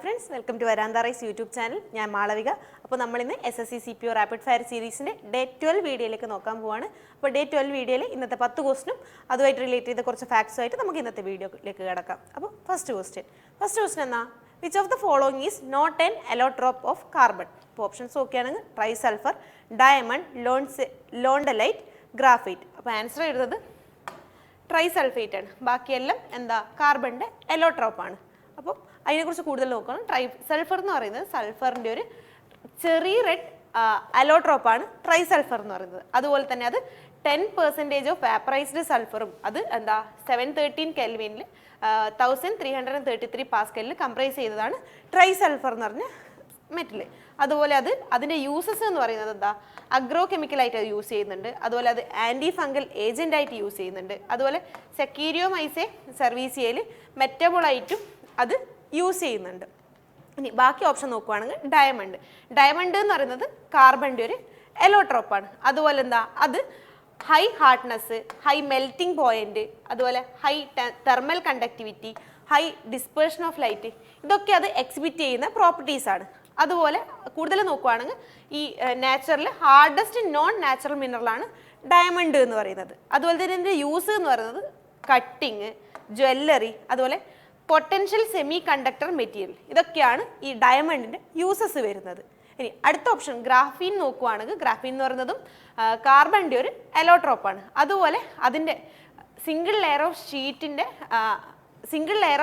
friends, welcome to Varanda Rise YouTube channel. I am Malavika. Now, we will SSC CPO Rapid Fire series Day 12 video. So, Day 12 video, we will talk about related facts. We will talk video. First question. Which of the following is not an allotrope of carbon? Options are trisulfur, diamond, londelite, graphite. So, answer is trisulfate. The carbon allotrope. So, trisulfur is sulfur cherry red allotrope trisulfur. That is 10% of vaporized sulfur. That is 713 Kelvin, 1333 Pascal comprise trisulfur metal. That's uses agrochemical use antifungal agent use Saccharomyces cerevisiae metabolite that use ബാക്കി option നോക്കുകയാണെങ്കിൽ diamond. Diamond എന്ന് പറയുന്നത് കാർബണിൻ്റെ ഒരു എലോട്രോപ്പാണ്. അതുപോലെ എന്താ അത് high hardness, high melting point, അതുപോലെ high thermal conductivity, high dispersion of light, ഇതൊക്കെ അത് എക്സിബിറ്റ് ചെയ്യുന്ന പ്രോപ്പർട്ടീസ് ആണ്. അതുപോലെ കൂടുതൽ നോക്കുകയാണെങ്കിൽ ഈ നാച്ചുറൽ ഹാർഡസ്റ്റ് നോൺ നാച്ചുറൽ മിനറലാണ് ഡയമണ്ട് എന്ന് പറയുന്നത്. അതുപോലെ തന്നെ ഇതിൻ്റെ യൂസ് എന്ന് പറയുന്നത് കട്ടിങ്, ജ്വല്ലറി, അതുപോലെ പൊട്ടൻഷ്യൽ സെമി കണ്ടക്ടർ മെറ്റീരിയൽ, ഇതൊക്കെയാണ് ഈ ഡയമണ്ടിൻ്റെ യൂസസ് വരുന്നത്. ഇനി അടുത്ത ഓപ്ഷൻ ഗ്രാഫീൻ നോക്കുകയാണെങ്കിൽ ഗ്രാഫീൻ എന്ന് പറയുന്നതും കാർബണിൻ്റെ ഒരു എലോട്രോപ്പാണ്. അതുപോലെ അതിൻ്റെ single layer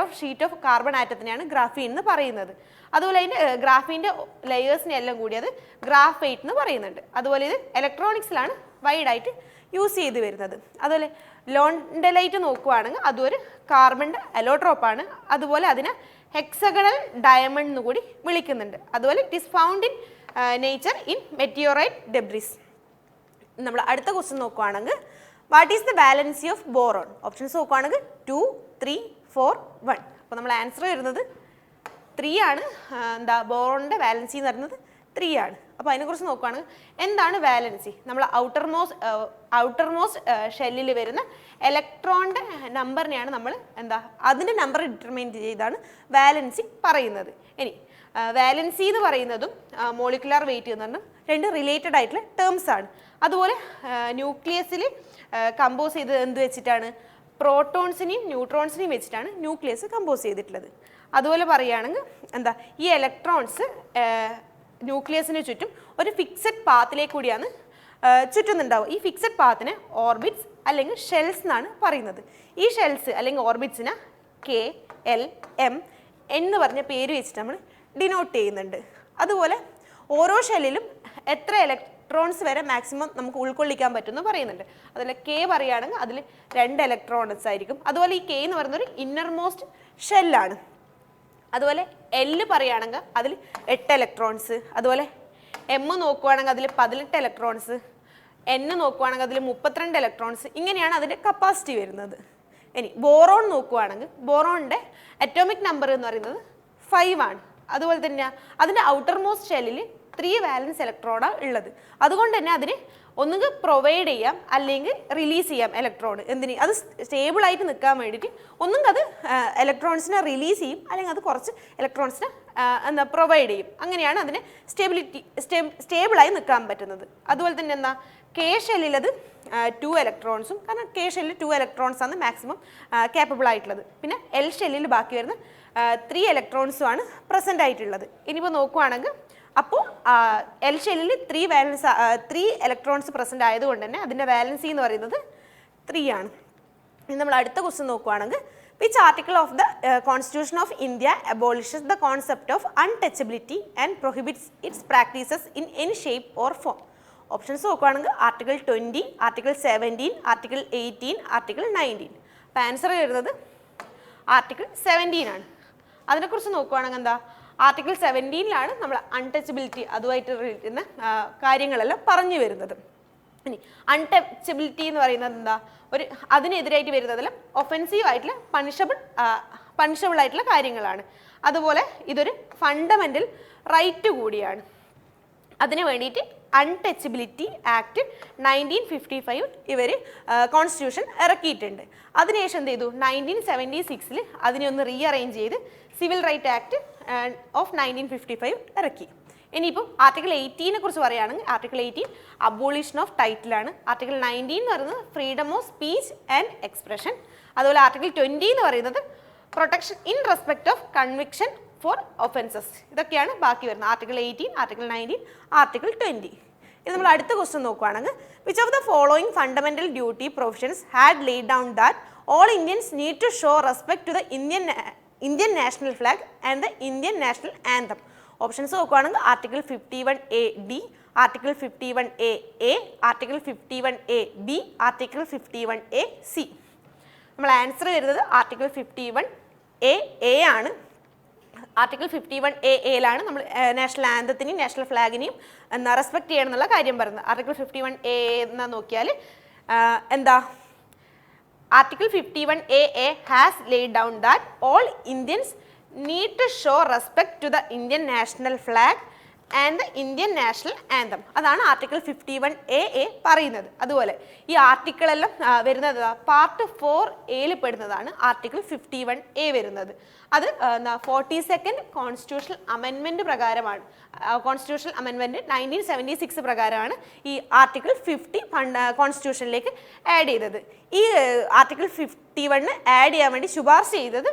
of sheet of carbon ആറ്റത്തിനെയാണ് ഗ്രാഫീൻ എന്ന് പറയുന്നത്. അതുപോലെ അതിൻ്റെ ഗ്രാഫീൻ്റെ ലെയേഴ്സിനെ എല്ലാം കൂടി അത് ഗ്രാഫൈറ്റ് എന്ന് പറയുന്നുണ്ട്. അതുപോലെ ഇത് ഇലക്ട്രോണിക്സിലാണ് വൈഡായിട്ട് യൂസ് ചെയ്ത് വരുന്നത്. അതുപോലെ ലോണ്ടലൈറ്റ് നോക്കുകയാണെങ്കിൽ അതൊരു കാർബണിൻ്റെ അലോട്രോപ്പാണ്. അതുപോലെ അതിനെ ഹെക്സഗണൽ ഡയമണ്ട് എന്ന് കൂടി വിളിക്കുന്നുണ്ട്. അതുപോലെ it is found in nature in meteorite debris. നമ്മൾ അടുത്ത ക്വസ്റ്റ്യൻ നോക്കുകയാണെങ്കിൽ what is the valency of boron? Options നോക്കുകയാണെങ്കിൽ 2, 3, 4, 1. അപ്പോൾ നമ്മൾ ആൻസർ വരുന്നത് 3 ആണ്. എന്താ ബോറോണിൻ്റെ വാലൻസി എന്ന് പറയുന്നത് 3 ആണ്. അപ്പോൾ അതിനെക്കുറിച്ച് നോക്കുകയാണെങ്കിൽ എന്താണ് വാലൻസി? നമ്മൾ ഔട്ടർമോസ്റ്റ് ഷെല്ലിൽ വരുന്ന ഇലക്ട്രോണിൻ്റെ നമ്പറിനെയാണ് നമ്മൾ അതിൻ്റെ നമ്പർ ഡിറ്റർമൈൻ ചെയ്താണ് വാലൻസി പറയുന്നത്. ഇനി വാലൻസി എന്ന് പറയുന്നതും മോളിക്കുലാർ വെയിറ്റ് എന്ന് പറഞ്ഞാൽ രണ്ട് റിലേറ്റഡ് ആയിട്ടുള്ള ടേംസ് ആണ്. അതുപോലെ ന്യൂക്ലിയസിൽ കമ്പോസ് ചെയ്തത് എന്ത് വെച്ചിട്ടാണ്? പ്രോട്ടോൺസിനെയും ന്യൂട്രോൺസിനെയും വെച്ചിട്ടാണ് ന്യൂക്ലിയസ് കമ്പോസ് ചെയ്തിട്ടുള്ളത്. അതുപോലെ പറയുകയാണെങ്കിൽ ഈ ഇലക്ട്രോൺസ് ന്യൂക്ലിയസിന് ചുറ്റും ഒരു ഫിക്സഡ് പാത്തിലേക്ക് കൂടിയാണ് ചുറ്റുന്നുണ്ടാവും. ഈ ഫിക്സഡ് പാത്തിനെ ഓർബിറ്റ്സ് അല്ലെങ്കിൽ ഷെൽസ് എന്നാണ് പറയുന്നത്. ഈ ഷെൽസ് അല്ലെങ്കിൽ ഓർബിറ്റ്സിനെ KLM എന്ന് പറഞ്ഞ പേര് വെച്ചിട്ട് നമ്മൾ ഡിനോട്ട് ചെയ്യുന്നുണ്ട്. അതുപോലെ ഓരോ ഷെല്ലിലും എത്ര ഇലക്ട്രോൺസ് വരെ മാക്സിമം നമുക്ക് ഉൾക്കൊള്ളിക്കാൻ പറ്റുമെന്ന് പറയുന്നുണ്ട്. അതുപോലെ K പറയുകയാണെങ്കിൽ അതിൽ 2 ഇലക്ട്രോൺസ് ആയിരിക്കും. അതുപോലെ ഈ K എന്ന് പറയുന്നൊരു ഇന്നർമോസ്റ്റ് ഷെല്ലാണ്. അതുപോലെ L പറയുകയാണെങ്കിൽ അതിൽ 8 ഇലക്ട്രോൺസ്. അതുപോലെ M നോക്കുകയാണെങ്കിൽ അതിൽ 18 ഇലക്ട്രോൺസ്. N നോക്കുകയാണെങ്കിൽ അതിൽ 32 ഇലക്ട്രോൺസ്. ഇങ്ങനെയാണ് അതിൻ്റെ കപ്പാസിറ്റി വരുന്നത്. ഇനി ബോറോൺ നോക്കുകയാണെങ്കിൽ ബോറോണിൻ്റെ അറ്റോമിക് നമ്പർ എന്ന് പറയുന്നത് 5 ആണ്. അതുപോലെ തന്നെ അതിൻ്റെ ഔട്ടർമോസ്റ്റ് ഷെല്ലിൽ 3 വാലൻസ് ഇലക്ട്രോണാണ് ഉള്ളത്. അതുകൊണ്ട് തന്നെ അതിന് ഒന്നുകിൽ പ്രൊവൈഡ് ചെയ്യാം അല്ലെങ്കിൽ റിലീസ് ചെയ്യാം ഇലക്ട്രോൺ. എന്തിന്? അത് സ്റ്റേബിളായിട്ട് നിൽക്കാൻ വേണ്ടിയിട്ട് ഒന്നുകിൽ അത് ഇലക്ട്രോൺസിനെ റിലീസ് ചെയ്യും അല്ലെങ്കിൽ അത് കുറച്ച് ഇലക്ട്രോൺസിനെ പ്രൊവൈഡ് ചെയ്യും. അങ്ങനെയാണ് അതിന് സ്റ്റേബിളായി നിൽക്കാൻ പറ്റുന്നത്. അതുപോലെ തന്നെ K ഷെല്ലിൽ അത് 2 ഇലക്ട്രോൺസും, കാരണം K ഷെല്ലിൽ 2 ഇലക്ട്രോൺസ് ആണ് മാക്സിമം കേപ്പബിൾ ആയിട്ടുള്ളത്. പിന്നെ L ഷെല്ലിൽ ബാക്കി വരുന്ന 3 ഇലക്ട്രോൺസും ആണ് പ്രസൻ്റ് ആയിട്ടുള്ളത്. ഇനിയിപ്പോൾ നോക്കുകയാണെങ്കിൽ അപ്പോൾ L ഷെല്ലിൽ 3 ഇലക്ട്രോൺസ് പ്രസൻ്റ് ആയതുകൊണ്ട് തന്നെ അതിൻ്റെ വാലൻസി എന്ന് പറയുന്നത് 3 ആണ്. ഇനി നമ്മൾ അടുത്ത ക്വസ്റ്റ്യൻ നോക്കുകയാണെങ്കിൽ which article of the Constitution of India abolishes the concept of untouchability and prohibits its practices in any shape or form? Options നോക്കുകയാണെങ്കിൽ ആർട്ടിക്കിൾ 20, ആർട്ടിക്കിൾ 17, ആർട്ടിക്കിൾ 18, ആർട്ടിക്കിൾ 19. അപ്പോൾ ആൻസർ വരുന്നത് ആർട്ടിക്കിൾ 17 ആണ്. അതിനെക്കുറിച്ച് നോക്കുകയാണെങ്കിൽ ആർട്ടിക്കിൾ 17ലാണ് നമ്മൾ അൺടച്ചബിലിറ്റി അതുമായിട്ട് റിലേറ്റുന്ന കാര്യങ്ങളെല്ലാം പറഞ്ഞു വരുന്നത്. ഇനി അൺടച്ചബിലിറ്റി എന്ന് പറയുന്നത് ഒരു അതിനെതിരായിട്ട് വരുന്നതെല്ലാം ഒഫെൻസീവ് ആയിട്ടുള്ള പണിഷബിൾ ആയിട്ടുള്ള കാര്യങ്ങളാണ്. അതുപോലെ ഇതൊരു ഫണ്ടമെൻ്റൽ റൈറ്റ് കൂടിയാണ്. അതിന് വേണ്ടിയിട്ട് അൺടച്ചബിലിറ്റി ആക്ട് 1955 ഇവർ കോൺസ്റ്റിറ്റ്യൂഷൻ ഇറക്കിയിട്ടുണ്ട്. അതിനുശേഷം എന്ത് ചെയ്തു? 1976 അതിനെ ഒന്ന് റീഅറേഞ്ച് ചെയ്ത് സിവിൽ റൈറ്റ് ആക്ട് ഓഫ് 1955 ഇറക്കി. ഇനിയിപ്പം ആർട്ടിക്കിൾ 18 കുറിച്ച് പറയുകയാണെങ്കിൽ ആർട്ടിക്കിൾ 18 അബോളിഷൻ ഓഫ് ടൈറ്റിലാണ്. ആർട്ടിക്കിൾ 19 എന്ന് പറയുന്നത് freedom of speech and expression. അതുപോലെ ആർട്ടിക്കിൾ 20 എന്ന് പറയുന്നത് protection in respect of conviction for offences. ഇതൊക്കെയാണ് ബാക്കി വരുന്നത്. Article 18, article 19, article 20. ഇത് നമ്മൾ അടുത്ത ക്വസ്റ്റ്യൻ നോക്കുകയാണെങ്കിൽ which of the following fundamental duty provisions had laid down that all Indians need to show respect to the Indian national flag and the Indian national anthem. Options നോക്കുകയാണെങ്കിൽ article 51A(d), article 51A(a), article 51A(b), article 51A(c). നമ്മൾ answer വരുന്നത് article 51A ആണ്. Article 51A(a)ലാണ് നമ്മൾ national ആന്തത്തിനെയും national ഫ്ലാഗിനെയും respect ചെയ്യണം എന്നുള്ള കാര്യം പറയുന്നത്. Article 51A എന്ന് നോക്കിയാൽ എന്താ, Article 51AA has laid down that all Indians need to show respect to the Indian national flag and the Indian national anthem. അതാണ് ആർട്ടിക്കിൾ 51AA പറയുന്നത്. അതുപോലെ ഈ ആർട്ടിക്കിൾ എല്ലാം വരുന്നത് പാർട്ട് 4A പെടുന്നതാണ് ആർട്ടിക്കിൾ 51A വരുന്നത്. അത് 42nd കോൺസ്റ്റിറ്റ്യൂഷണൽ അമെൻമെൻറ്റ് പ്രകാരമാണ്. Constitutional amendment 1976 പ്രകാരമാണ് ഈ ആർട്ടിക്കിൾ 50 കോൺസ്റ്റിറ്റ്യൂഷനിലേക്ക് ആഡ് ചെയ്തത്. ഈ ആർട്ടിക്കിൾ 51 ആഡ് ചെയ്യാൻ വേണ്ടി ശുപാർശ ചെയ്തത്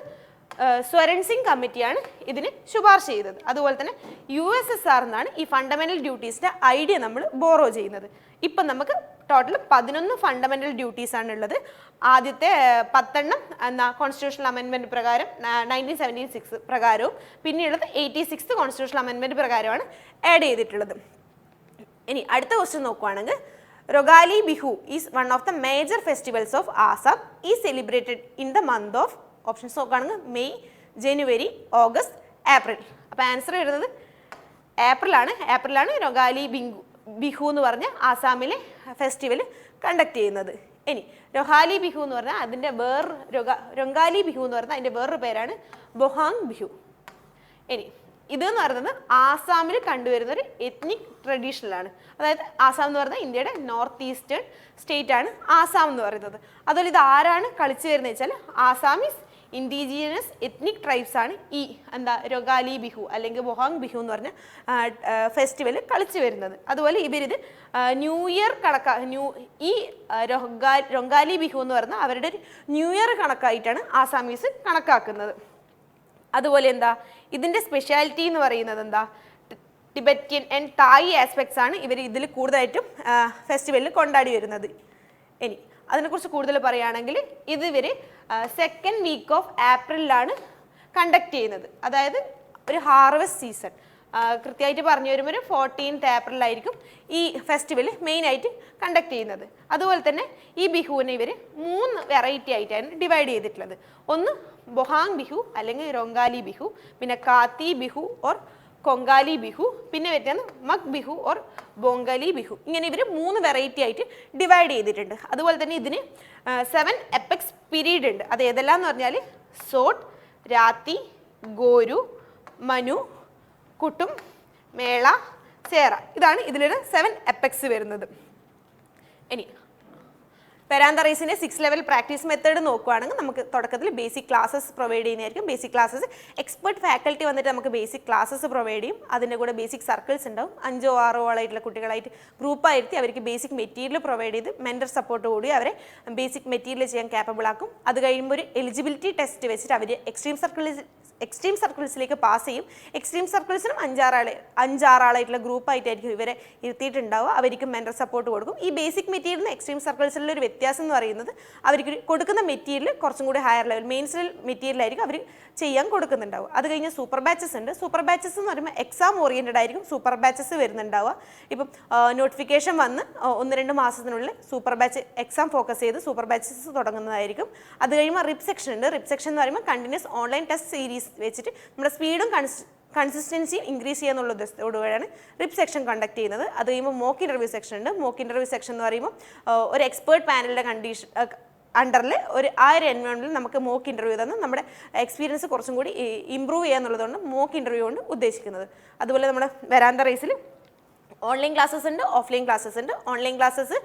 സ്വരൺ സിംഗ് കമ്മിറ്റിയാണ് ഇതിന് ശുപാർശ ചെയ്തത്. അതുപോലെ തന്നെ USSR എന്നാണ് ഈ ഫണ്ടമെന്റൽ ഡ്യൂട്ടീസിൻ്റെ ഐഡിയ നമ്മൾ ബോറോ ചെയ്യുന്നത്. ഇപ്പം നമുക്ക് ടോട്ടൽ 11 ഫണ്ടമെന്റൽ ഡ്യൂട്ടീസ് ആണ് ഉള്ളത്. ആദ്യത്തെ 10 എന്നാ കോൺസ്റ്റിറ്റ്യൂഷണൽ അമെൻമെൻറ്റ് പ്രകാരം 1976 പ്രകാരവും പിന്നീടുള്ളത് 86th കോൺസ്റ്റിറ്റ്യൂഷണൽ അമെൻമെൻറ്റ് പ്രകാരമാണ് ആഡ് ചെയ്തിട്ടുള്ളത്. ഇനി അടുത്ത ക്വസ്റ്റ്യൻ നോക്കുകയാണെങ്കിൽ Rongali Bihu is one of the major festivals of Assam is celebrated in the month of. Options നോക്കുകയാണെങ്കിൽ മെയ്, ജനുവരി, ഓഗസ്റ്റ്, ഏപ്രിൽ. അപ്പോൾ ആൻസർ വരുന്നത് ഏപ്രിലാണ് റൊഗാലി ബിഹു എന്ന് പറഞ്ഞ ആസാമിലെ ഫെസ്റ്റിവൽ കണ്ടക്ട് ചെയ്യുന്നത്. ഇനി രൊഹാലി ബിഹു എന്ന് പറഞ്ഞാൽ അതിൻ്റെ രൊങ്കാലി ബിഹു എന്ന് പറഞ്ഞാൽ അതിൻ്റെ വേറൊരു പേരാണ് ബൊഹാങ് ബിഹു. ഇനി ഇതെന്ന് പറയുന്നത് ആസാമിൽ കണ്ടുവരുന്ന ഒരു എത്നിക് ട്രഡീഷണലാണ്. അതായത് ആസാം എന്ന് പറഞ്ഞാൽ ഇന്ത്യയുടെ നോർത്ത് ഈസ്റ്റേൺ സ്റ്റേറ്റ് ആണ് ആസാം എന്ന് പറയുന്നത്. അതുപോലെ ഇത് ആരാണ് കളിച്ചു വരുന്നത് വെച്ചാൽ ആസാമീസ് ഇൻഡിജിനസ് എത്നിക് ട്രൈബ്സ് ആണ് ഈ രൊഗാലി ബിഹു അല്ലെങ്കിൽ ബൊഹാങ് ബിഹു എന്ന് പറഞ്ഞ ഫെസ്റ്റിവൽ കളിച്ചു വരുന്നത്. അതുപോലെ ഇവരിത് ന്യൂ ഇയർ ഈ രൊങ്കാലി ബിഹു എന്ന് പറഞ്ഞാൽ അവരുടെ ഒരു ന്യൂ ഇയർ കണക്കായിട്ടാണ് ആസാമീസ് കണക്കാക്കുന്നത്. അതുപോലെ ഇതിൻ്റെ സ്പെഷ്യാലിറ്റി എന്ന് പറയുന്നത് ടിബറ്റിയൻ ആൻഡ് തായ് ആസ്പെക്ട്സ് ആണ് ഇവർ ഇതിൽ കൂടുതലായിട്ടും ഫെസ്റ്റിവലിൽ കൊണ്ടാടി വരുന്നത്. ഇനി അതിനെക്കുറിച്ച് കൂടുതൽ പറയുകയാണെങ്കിൽ ഇത് ഇവർ 2nd വീക്ക് ഓഫ് ഏപ്രിലാണ് കണ്ടക്ട് ചെയ്യുന്നത്. അതായത് ഒരു ഹാർവെസ്റ്റ് സീസൺ കൃത്യമായിട്ട് പറഞ്ഞു വരുമ്പോൾ ഒരു 14th ഏപ്രിലായിരിക്കും ഈ ഫെസ്റ്റിവൽ മെയിനായിട്ട് കണ്ടക്ട് ചെയ്യുന്നത്. അതുപോലെ തന്നെ ഈ ബിഹുവിനെ ഇവർ 3 വെറൈറ്റി ആയിട്ടാണ് ഡിവൈഡ് ചെയ്തിട്ടുള്ളത്. ഒന്ന് ബൊഹാങ് ബിഹു അല്ലെങ്കിൽ രൊങ്കാലി ബിഹു, പിന്നെ കാത്തി ബിഹു ഓർ കൊങ്കാലി ബിഹു, പിന്നെ വരുന്നത് മഗ് ബിഹു ഓർ ബോങ്കാലി ബിഹു. ഇങ്ങനെ ഇവർ 3 വെറൈറ്റി ആയിട്ട് ഡിവൈഡ് ചെയ്തിട്ടുണ്ട്. അതുപോലെ തന്നെ ഇതിന് 7 എപ്പെക്സ് പീരീഡ് ഉണ്ട്. അത് ഏതെല്ലാം എന്ന് പറഞ്ഞാൽ സോട്ട്, രാത്തി, ഗോരു, മനു, കുട്ടും, മേള, ചേറ. ഇതാണ് ഇതിലൊരു 7 എപ്പെക്സ് വരുന്നത്. ഇനി പെരാന്തറൈസിൻ്റെ 6 ലെവൽ പ്രാക്ടീസ് മെത്തേഡ് നോക്കുകയാണെങ്കിൽ നമുക്ക് തുടക്കത്തിൽ ബേസിക് ക്ലാസ്സസ് പ്രൊവൈഡ് ചെയ്യുന്നതായിരിക്കും. ബേസിക് ക്ലാസ്സസ് എക്സ്പെർട്ട് ഫാക്കൽറ്റി വന്നിട്ട് നമുക്ക് ബേസിക് ക്ലാസ്സസ് പ്രൊവൈഡ് ചെയ്യും. അതിൻ്റെ കൂടെ ബേസിക് സർക്കിൾസ് ഉണ്ടാവും. 5 or 6 ആയിട്ടുള്ള കുട്ടികളായിട്ട് ഗ്രൂപ്പായിരുത്തി അവർക്ക് ബേസിക് മെറ്റീരിയൽ പ്രൊവൈഡ് ചെയ്ത് മെൻറ്റർ സപ്പോർട്ട് കൂടി അവരെ ബേസിക് മെറ്റീരിയൽ ചെയ്യാൻ ക്യാപ്പബിൾ ആക്കും. അത് കഴിയുമ്പോൾ ഒരു എലിജിബിലിറ്റി ടെസ്റ്റ് വെച്ചിട്ട് അവർ എക്സ്ട്രീം സർക്കിൾസിലേക്ക് പാസ് ചെയ്യും. എക്സ്ട്രീം സർക്കിൾസിനും 5-6 ആളായിട്ടുള്ള ഗ്രൂപ്പായിട്ടായിരിക്കും ഇവരെ ഇരുത്തിയിട്ടുണ്ടാവുക. അവർക്ക് മെൻറ്റർ സപ്പോർട്ട് കൊടുക്കും. ഈ ബേസിക് മെറ്റീരിയലിന് എക്സ്ട്രീം സർക്കിൾസിലുള്ള ഒരു വ്യത്യാസം എന്ന് പറയുന്നത് അവർക്ക് കൊടുക്കുന്ന മെറ്റീരിയൽ കുറച്ചും കൂടി ഹയർ ലെവൽ മെയിൻസിൽ മെറ്റീരിയലായിരിക്കും അവർ ചെയ്യാൻ കൊടുക്കുന്നുണ്ടാവുക. അത് കഴിഞ്ഞ് സൂപ്പർ ബാച്ചസ് ഉണ്ട്. സൂപ്പർ ബാച്ചസ് എന്ന് പറയുമ്പോൾ എക്സാം ഓറിയൻറ്റഡ് ആയിരിക്കും സൂപ്പർ ബാച്ചസ് വരുന്നുണ്ടാവുക. ഇപ്പം നോട്ടിഫിക്കേഷൻ വന്ന് 1-2 മാസത്തിനുള്ളിൽ സൂപ്പർ ബാച്ച് എക്സാം ഫോക്കസ് ചെയ്ത് സൂപ്പർ ബാച്ചസ് തുടങ്ങുന്നതായിരിക്കും. അത് കഴിയുമ്പോൾ റിപ്പ് സെക്ഷൻ ഉണ്ട്. റിപ്പ് സെക്ഷൻ എന്ന് പറയുമ്പോൾ കണ്ടിന്യൂസ് ഓൺലൈൻ ടെസ്റ്റ് സീരീസ് വെച്ചിട്ട് നമ്മുടെ സ്പീഡും കൺസിസ്റ്റൻസി ഇൻക്രീസ് ചെയ്യാന്നുള്ള ഉദ്ദേശത്തോടുകൂടിയാണ് റിപ്പ് സെക്ഷൻ കണ്ടക്ട് ചെയ്യുന്നത്. അത് കഴിയുമ്പോൾ മോക്ക് ഇൻ്റർവ്യൂ സെക്ഷൻ ഉണ്ട്. മോക്ക് ഇൻ്റർവ്യൂ സെക്ഷൻ എന്ന് പറയുമ്പോൾ ഒരു എക്സ്പേർട്ട് പാനലിൻ്റെ അണ്ടറിൽ ആ ഒരു എൻവയോൺമെൻറ്റിൽ നമുക്ക് മോക്ക് ഇൻ്റർവ്യൂ തന്ന് നമ്മുടെ എക്സ്പീരിയൻസ് കുറച്ചും കൂടി ഇമ്പ്രൂവ് ചെയ്യാന്നുള്ളതുകൊണ്ട് മോക്ക് ഇൻ്റർവ്യൂ കൊണ്ട് ഉദ്ദേശിക്കുന്നത്. അതുപോലെ നമ്മുടെ വരാന്ത റേസിൽ ഓൺലൈൻ ക്ലാസ്സസ് ഉണ്ട്, ഓഫ്ലൈൻ ക്ലാസ്സസ് ഉണ്ട്. ഓൺലൈൻ ക്ലാസ്സസ്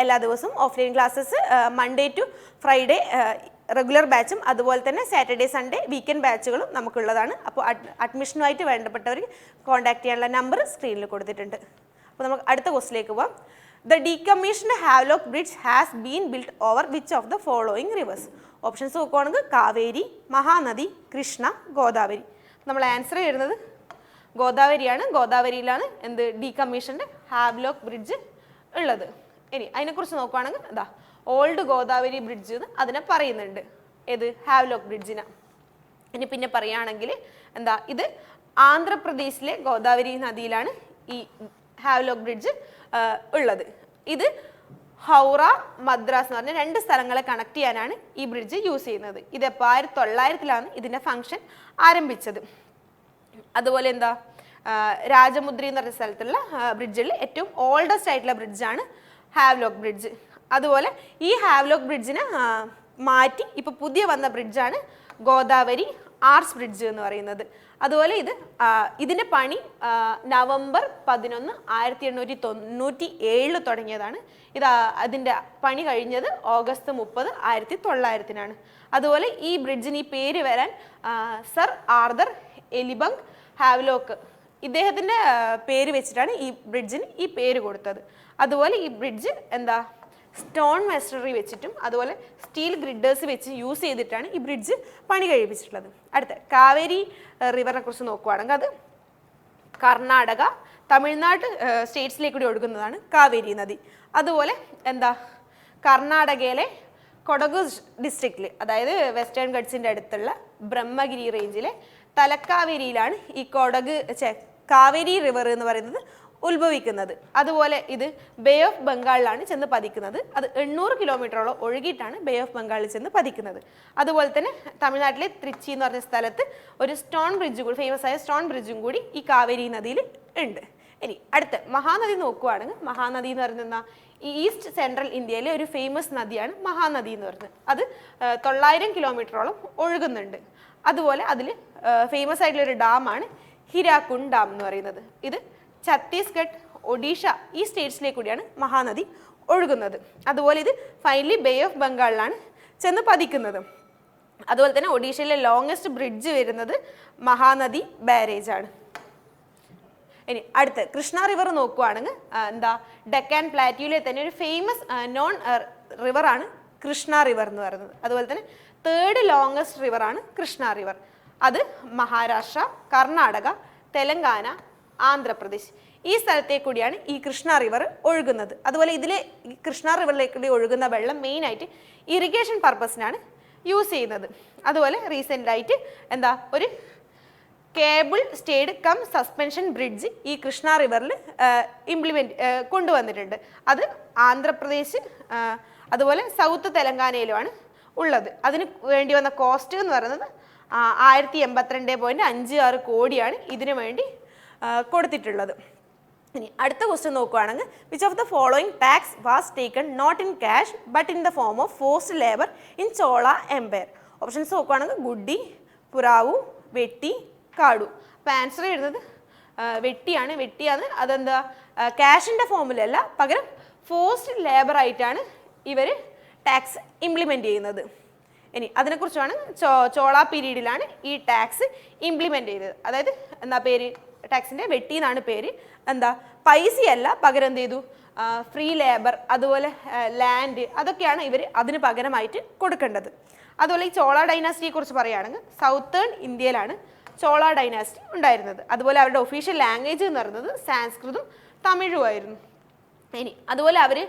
എല്ലാ ദിവസവും, offline classes Monday to Friday regular ബാച്ചും അതുപോലെ തന്നെ സാറ്റർഡേ സൺഡേ വീക്കെൻഡ് ബാച്ചുകളും നമുക്കുള്ളതാണ്. അപ്പോൾ അഡ്മിഷനുമായിട്ട് വേണ്ടപ്പെട്ടവർ കോൺടാക്ട് ചെയ്യാനുള്ള നമ്പർ സ്ക്രീനിൽ കൊടുത്തിട്ടുണ്ട്. അപ്പോൾ നമുക്ക് അടുത്ത ക്വസ്റ്റിലേക്ക് പോവാം. The decommissioned Havelock bridge has been built over which of the following reverse? Options നോക്കുകയാണെങ്കിൽ കാവേരി, മഹാനദി, കൃഷ്ണ, ഗോദാവരി. നമ്മൾ ആൻസർ ചെയ്യുന്നത് ഗോദാവരിയാണ്. ഗോദാവരിയിലാണ് എന്ത് ഡീകമ്മീഷൻഡ് ഹാവ്ലോക്ക് ബ്രിഡ്ജ് ഉള്ളത്. ഇനി അതിനെക്കുറിച്ച് നോക്കുകയാണെങ്കിൽ എന്താ ഓൾഡ് ഗോദാവരി ബ്രിഡ്ജ് എന്ന് അതിനെ പറയുന്നുണ്ട്. ഏത്? ഹാവ്ലോക്ക് ബ്രിഡ്ജിനെ. ഇനി പിന്നെ പറയുകയാണെങ്കിൽ എന്താ ഇത് ആന്ധ്രാപ്രദേശിലെ ഗോദാവരി നദിയിലാണ് ഈ ഹാവ്ലോക്ക് ബ്രിഡ്ജ് ഉള്ളത്. ഇത് ഹൗറ, മദ്രാസ് എന്ന് പറഞ്ഞ 2 സ്ഥലങ്ങളെ കണക്ട് ചെയ്യാനാണ് ഈ ബ്രിഡ്ജ് യൂസ് ചെയ്യുന്നത്. ഇത് 1900-ലാണ് ഇതിൻ്റെ ഫങ്ഷൻ ആരംഭിച്ചത്. അതുപോലെ എന്താ രാജമുദ്രി എന്ന് പറഞ്ഞ സ്ഥലത്തുള്ള ബ്രിഡ്ജിൽ ഏറ്റവും ഓൾഡസ്റ്റ് ആയിട്ടുള്ള ബ്രിഡ്ജാണ് ഹാവ്ലോക്ക് ബ്രിഡ്ജ്. അതുപോലെ ഈ ഹാവ്ലോക്ക് ബ്രിഡ്ജിനെ മാറ്റി ഇപ്പോൾ പുതിയ വന്ന ബ്രിഡ്ജാണ് ഗോദാവരി ആർച്ച് ബ്രിഡ്ജ് എന്ന് പറയുന്നത്. അതുപോലെ ഇതിൻ്റെ പണി നവംബർ 11, 1897 തുടങ്ങിയതാണ്. അതിൻ്റെ പണി കഴിഞ്ഞത് ഓഗസ്റ്റ് 30, 1900-നാണ്. അതുപോലെ ഈ ബ്രിഡ്ജിന് ഈ പേര് വരാൻ സർ ആർതർ എലിബങ് ഹാവ്ലോക്ക് ഇദ്ദേഹത്തിൻ്റെ പേര് വെച്ചിട്ടാണ് ഈ ബ്രിഡ്ജിന് ഈ പേര് കൊടുത്തത്. അതുപോലെ ഈ ബ്രിഡ്ജ് എന്താ സ്റ്റോൺ മെഷറി വെച്ചിട്ടും അതുപോലെ സ്റ്റീൽ ഗ്രിഡേഴ്സ് വെച്ച് യൂസ് ചെയ്തിട്ടാണ് ഈ ബ്രിഡ്ജ് പണി കഴിപ്പിച്ചിട്ടുള്ളത്. അടുത്ത കാവേരി റിവറിനെ കുറിച്ച് നോക്കുകയാണെങ്കിൽ അത് കർണാടക, തമിഴ്നാട് സ്റ്റേറ്റ്സിലേക്ക് കൂടി ഒഴുകുന്നതാണ് കാവേരി നദി. അതുപോലെ എന്താ കർണാടകയിലെ കൊടഗു ഡിസ്ട്രിക്റ്റിൽ, അതായത് വെസ്റ്റേൺ ഗഡ്സിൻ്റെ അടുത്തുള്ള ബ്രഹ്മഗിരി റേഞ്ചിലെ തലക്കാവേരിയിലാണ് ഈ കാവേരി റിവർ എന്ന് പറയുന്നത് ഉത്ഭവിക്കുന്നത്. അതുപോലെ ഇത് ബേ ഓഫ് ബംഗാളിലാണ് ചെന്ന് പതിക്കുന്നത്. അത് 800 കിലോമീറ്ററോളം ഒഴുകിയിട്ടാണ് ബേ ഓഫ് ബംഗാളിൽ ചെന്ന് പതിക്കുന്നത്. അതുപോലെ തന്നെ തമിഴ്നാട്ടിലെ തൃച്ചി എന്ന് പറഞ്ഞ സ്ഥലത്ത് ഒരു സ്റ്റോൺ ബ്രിഡ്ജ് കൂടി, ഫേമസ് ആയ സ്റ്റോൺ ബ്രിഡ്ജും കൂടി ഈ കാവേരി നദിയിൽ ഉണ്ട്. ഇനി അടുത്ത് മഹാനദി നോക്കുകയാണെങ്കിൽ മഹാനദി എന്ന് പറയുന്ന ഈ ഈസ്റ്റ് സെൻട്രൽ ഇന്ത്യയിലെ ഒരു ഫേമസ് നദിയാണ് മഹാനദി എന്ന് പറയുന്നത്. അത് 900 കിലോമീറ്ററോളം ഒഴുകുന്നുണ്ട്. അതുപോലെ അതിൽ ഫേമസ് ആയിട്ടുള്ള ഒരു ഡാമാണ് ഹിരാക്കുണ്ട് ഡാം എന്ന് പറയുന്നത്. ഇത് ഛത്തീസ്ഗഡ്, ഒഡീഷ ഈ സ്റ്റേറ്റ്സിലേക്ക് കൂടിയാണ് മഹാനദി ഒഴുകുന്നത്. അതുപോലെ ഇത് ഫൈനലി ബേ ഓഫ് ബംഗാളിലാണ് ചെന്ന് പതിക്കുന്നത്. അതുപോലെ തന്നെ ഒഡീഷയിലെ ലോങ്സ്റ്റ് ബ്രിഡ്ജ് വരുന്നത് മഹാനദി ബാരേജ് ആണ്. ഇനി അടുത്ത് കൃഷ്ണ റിവർ നോക്കുകയാണെങ്കിൽ എന്താ ഡെക്കാൻ പ്ലാറ്റ്യൂവിലെ തന്നെ ഒരു ഫേമസ് നോൺ റിവറാണ് കൃഷ്ണ റിവർ എന്ന് പറയുന്നത്. അതുപോലെ തന്നെ 3rd ലോങ്സ്റ്റ് റിവറാണ് കൃഷ്ണ റിവർ. അത് മഹാരാഷ്ട്ര, കർണാടക, തെലങ്കാന, ആന്ധ്രാപ്രദേശ് ഈ സ്ഥലത്തേക്ക് കൂടിയാണ് ഈ കൃഷ്ണ റിവർ ഒഴുകുന്നത്. അതുപോലെ ഇതിലെ കൃഷ്ണ റിവറിലേക്ക് ഒഴുകുന്ന വെള്ളം മെയിനായിട്ട് ഇറിഗേഷൻ പർപ്പസിനാണ് യൂസ് ചെയ്യുന്നത്. അതുപോലെ റീസെൻ്റായിട്ട് എന്താ ഒരു cable stayed cum suspension bridge ഈ കൃഷ്ണ റിവറിൽ കൊണ്ടുവന്നിട്ടുണ്ട്. അത് ആന്ധ്രാപ്രദേശ് അതുപോലെ സൗത്ത് തെലങ്കാനയിലുമാണ് ഉള്ളത്. അതിന് വേണ്ടി വന്ന കോസ്റ്റ് എന്ന് പറയുന്നത് 1082.56 കോടിയാണ് ഇതിനു വേണ്ടി കൊടുത്തിട്ടുള്ളത്. ഇനി അടുത്ത ക്വസ്റ്റ്യൻ നോക്കുകയാണെങ്കിൽ which of the following tax was taken not in cash but in the form of forced labour in Chola empire? Options നോക്കുകയാണെങ്കിൽ ഗുഡി, പുറാവു, വെട്ടി, കാടു. അപ്പോൾ ആൻസർ എഴുതുന്നത് വെട്ടിയാണ്. വെട്ടിയാണ് അതെന്താ ക്യാഷിൻ്റെ ഫോമിലല്ല, പകരം ഫോഴ്സ്ഡ് ലേബർ ആയിട്ടാണ് ഇവർ ടാക്സ് ഇംപ്ലിമെൻറ്റ് ചെയ്യുന്നത്. ഇനി അതിനെക്കുറിച്ചാണ് ചോള പീരീഡിലാണ് ഈ ടാക്സ് ഇംപ്ലിമെൻറ്റ് ചെയ്തത്. അതായത് എന്താ പേര് ടാക്സിൻ്റെ വെട്ടി എന്നാണ് പേര്. എന്താ പൈസയല്ല, പകരം എന്ത് ചെയ്തു ഫ്രീ ലേബർ അതുപോലെ ലാൻഡ് അതൊക്കെയാണ് ഇവർ അതിന് പകരമായിട്ട് കൊടുക്കേണ്ടത്. അതുപോലെ ഈ ചോള ഡൈനാസ്റ്റിയെ കുറിച്ച് പറയുകയാണെങ്കിൽ സൗത്തേൺ ഇന്ത്യയിലാണ് ചോള ഡൈനാസ്റ്റി ഉണ്ടായിരുന്നത്. അതുപോലെ അവരുടെ ഒഫീഷ്യൽ ലാംഗ്വേജ് എന്ന് പറയുന്നത് സാൻസ്കൃതും തമിഴുമായിരുന്നു. ഇനി അതുപോലെ അവർ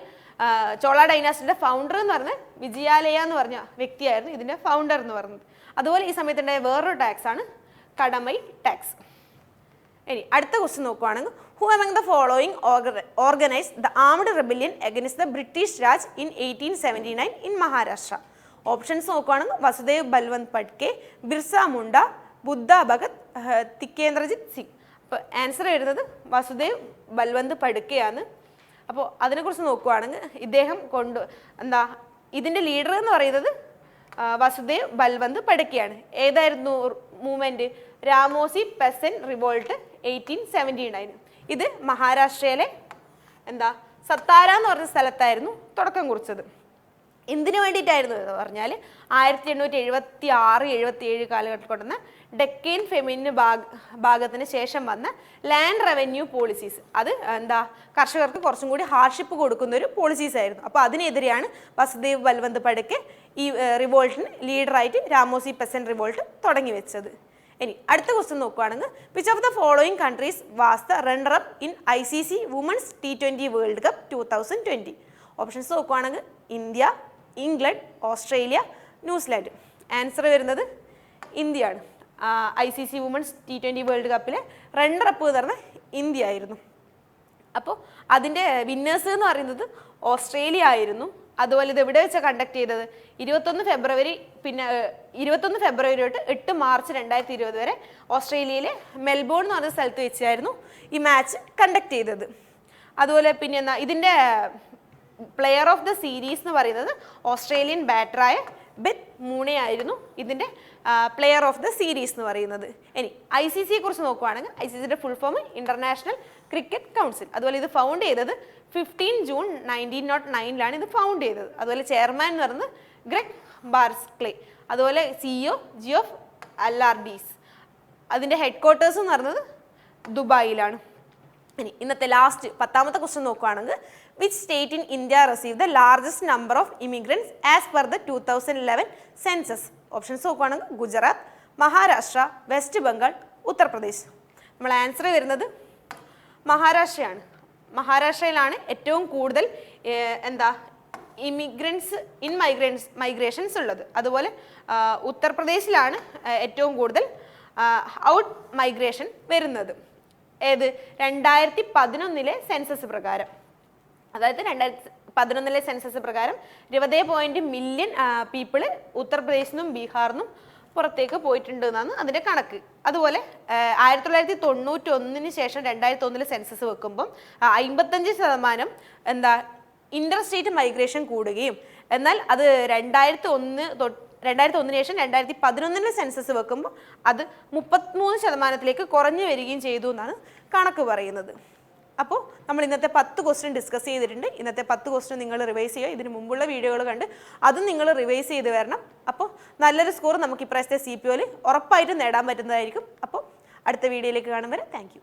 ചോള ഡൈനാസ്റ്റിയുടെ ഫൗണ്ടർ എന്ന് പറഞ്ഞ വിജയാലയ എന്ന് പറഞ്ഞ വ്യക്തിയായിരുന്നു ഇതിൻ്റെ ഫൗണ്ടർ എന്ന് പറയുന്നത്. അതുപോലെ ഈ സമയത്തുണ്ടായ വേറൊരു ടാക്സ് ആണ് കടമൈ ടാക്സ്. ഇനി അടുത്ത ക്വസ്റ്റ്യൻ നോക്കുകയാണെങ്കിൽ who among the following organise the armed rebellion against the British Raj in 1879 in Maharashtra? Options നോക്കുകയാണെങ്കിൽ വസുദേവ് ബൽവന്ത് പട്കെ, ബിർസ മുണ്ട, ബുദ്ധ ഭഗത്, തിക്കേന്ദ്രജിത് സിംഗ്. അപ്പോൾ ആൻസർ എഴുതുന്നത് വസുദേവ് ബൽവന്ത് പട്കെയാണ്. അപ്പോൾ അതിനെക്കുറിച്ച് നോക്കുകയാണെങ്കിൽ ഇദ്ദേഹം ഇതിൻ്റെ ലീഡർ എന്ന് പറയുന്നത് വസുദേവ് ബൽവന്ത് പട്കെയാണ്. ഏതായിരുന്നു മൂവ്മെൻറ്റ്? രാമോസി പെസൻ റിവോൾട്ട് 1879. ഇത് മഹാരാഷ്ട്രയിലെ സത്താര എന്ന് പറഞ്ഞ സ്ഥലത്തായിരുന്നു തുടക്കം കുറിച്ചത്. എന്തിനു വേണ്ടിയിട്ടായിരുന്നു എന്ന് പറഞ്ഞാൽ 1876-77 കാലഘട്ടത്തിൽ കൊണ്ടുവന്ന ഡെക്കൈൻ ഫെമിന് ഭാഗത്തിന് ശേഷം വന്ന ലാൻഡ് റവന്യൂ പോളിസീസ്, അത് എന്താ കർഷകർക്ക് കുറച്ചും കൂടി ഹാർഡ്ഷിപ്പ് കൊടുക്കുന്ന ഒരു പോളിസീസ് ആയിരുന്നു. അപ്പോൾ അതിനെതിരെയാണ് വസുദേവ് ബൽവന്ത് ഫഡ്ക്കെ ഈ റിവോൾട്ടിന് ലീഡറായിട്ട് രാമോസി പെസന്റ് റിവോൾട്ട് തുടങ്ങി വെച്ചത്. ഇനി അടുത്ത ക്വസ്റ്റ്യൻ നോക്കുകയാണെങ്കിൽ which of the following countries was the runner up in ICC women's T20 world cup 2020? Options നോക്കുകയാണെങ്കിൽ India, England, Australia, New Zealand. Answer വരുന്നത് ഇന്ത്യയാണ്. ICC വുമൻസ് T20 വേൾഡ് കപ്പിലെ റണ്ണർ അപ്പ് എന്ന് പറഞ്ഞാൽ ഇന്ത്യ ആയിരുന്നു. അപ്പോൾ അതിൻ്റെ വിന്നേഴ്സ് എന്ന് പറയുന്നത് ഓസ്ട്രേലിയ ആയിരുന്നു. അതുപോലെ ഇത് എവിടെ വെച്ചാണ് കണ്ടക്ട് ചെയ്തത്? 21 ഫെബ്രുവരി തൊട്ട് 8 മാർച്ച് 2020 വരെ ഓസ്ട്രേലിയയിലെ മെൽബോൺ എന്ന് പറഞ്ഞ സ്ഥലത്ത് വെച്ചായിരുന്നു ഈ മാച്ച് കണ്ടക്ട് ചെയ്തത്. അതുപോലെ പിന്നെ എന്താ ഇതിൻ്റെ പ്ലെയർ ഓഫ് ദ സീരീസ് എന്ന് പറയുന്നത് ഓസ്ട്രേലിയൻ ബാറ്ററായ ബെത്ത് മൂണെ ആയിരുന്നു ഇതിൻ്റെ പ്ലെയർ ഓഫ് ദ സീരീസ് എന്ന് പറയുന്നത്. ഇനി ICCയെ കുറിച്ച് നോക്കുകയാണെങ്കിൽ ICCയുടെ full form international cricket council. അതുപോലെ ഇത് ഫൗണ്ട് ചെയ്തത് 15 ജൂൺ 1909 ഇത് ഫൗണ്ട് ചെയ്തത്. അതുപോലെ ചെയർമാൻ എന്ന് പറയുന്നത് ഗ്രെഗ് ബാർക്ലേ. അതുപോലെ CEO ജിയോഫ് അല്ലാർഡീസ്. അതിൻ്റെ ഹെഡ് ക്വാർട്ടേഴ്സ് എന്ന് പറയുന്നത് ദുബായിലാണ്. ഇനി ഇന്നത്തെ ലാസ്റ്റ് 10ാമത്തെ ക്വസ്റ്റ്യൻ നോക്കുകയാണെങ്കിൽ which state in India receive the largest number of immigrants as per the 2011 census? Options നോക്കുകയാണെങ്കിൽ ഗുജറാത്ത്, മഹാരാഷ്ട്ര, വെസ്റ്റ് ബംഗാൾ, ഉത്തർപ്രദേശ്. നമ്മൾ ആൻസർ വരുന്നത് മഹാരാഷ്ട്രയാണ്. മഹാരാഷ്ട്രയിലാണ് ഏറ്റവും കൂടുതൽ മൈഗ്രേഷൻസ് ഉള്ളത്. അതുപോലെ ഉത്തർപ്രദേശിലാണ് ഏറ്റവും കൂടുതൽ ഔട്ട് മൈഗ്രേഷൻ വരുന്നത്. ഏത്? 2011 സെൻസസ് പ്രകാരം. അതായത് 2011 സെൻസസ് പ്രകാരം 20 മില്യൺ പീപ്പിള് ഉത്തർപ്രദേശിൽ നിന്നും ബീഹാറിൽ നിന്നും പുറത്തേക്ക് പോയിട്ടുണ്ട് എന്നാണ് അതിൻ്റെ കണക്ക്. അതുപോലെ 1991 ശേഷം 2001 സെൻസസ് വെക്കുമ്പം 55% ഇന്റർ സ്റ്റേറ്റ് മൈഗ്രേഷൻ കൂടുകയും, എന്നാൽ അത് 2001 ശേഷം 2011 സെൻസസ് വെക്കുമ്പോൾ അത് 33% കുറഞ്ഞു വരികയും ചെയ്തു എന്നാണ് കണക്ക് പറയുന്നത്. അപ്പോൾ നമ്മൾ ഇന്നത്തെ 10 ക്വസ്റ്റ്യൻ ഡിസ്കസ് ചെയ്തിട്ടുണ്ട്. ഇന്നത്തെ 10 ക്വസ്റ്റ്യൻ നിങ്ങൾ റിവൈസ് ചെയ്യുക. ഇതിന് മുമ്പുള്ള വീഡിയോകൾ കണ്ട് അതും നിങ്ങൾ റിവൈസ് ചെയ്ത് വരണം. അപ്പോൾ നല്ലൊരു സ്കോർ നമുക്ക് ഇപ്രാവശ്യത്തെ CPOയിൽ ഉറപ്പായിട്ടും നേടാൻ പറ്റുന്നതായിരിക്കും. അപ്പോൾ അടുത്ത വീഡിയോയിലേക്ക് കാണും വരെ താങ്ക് യു.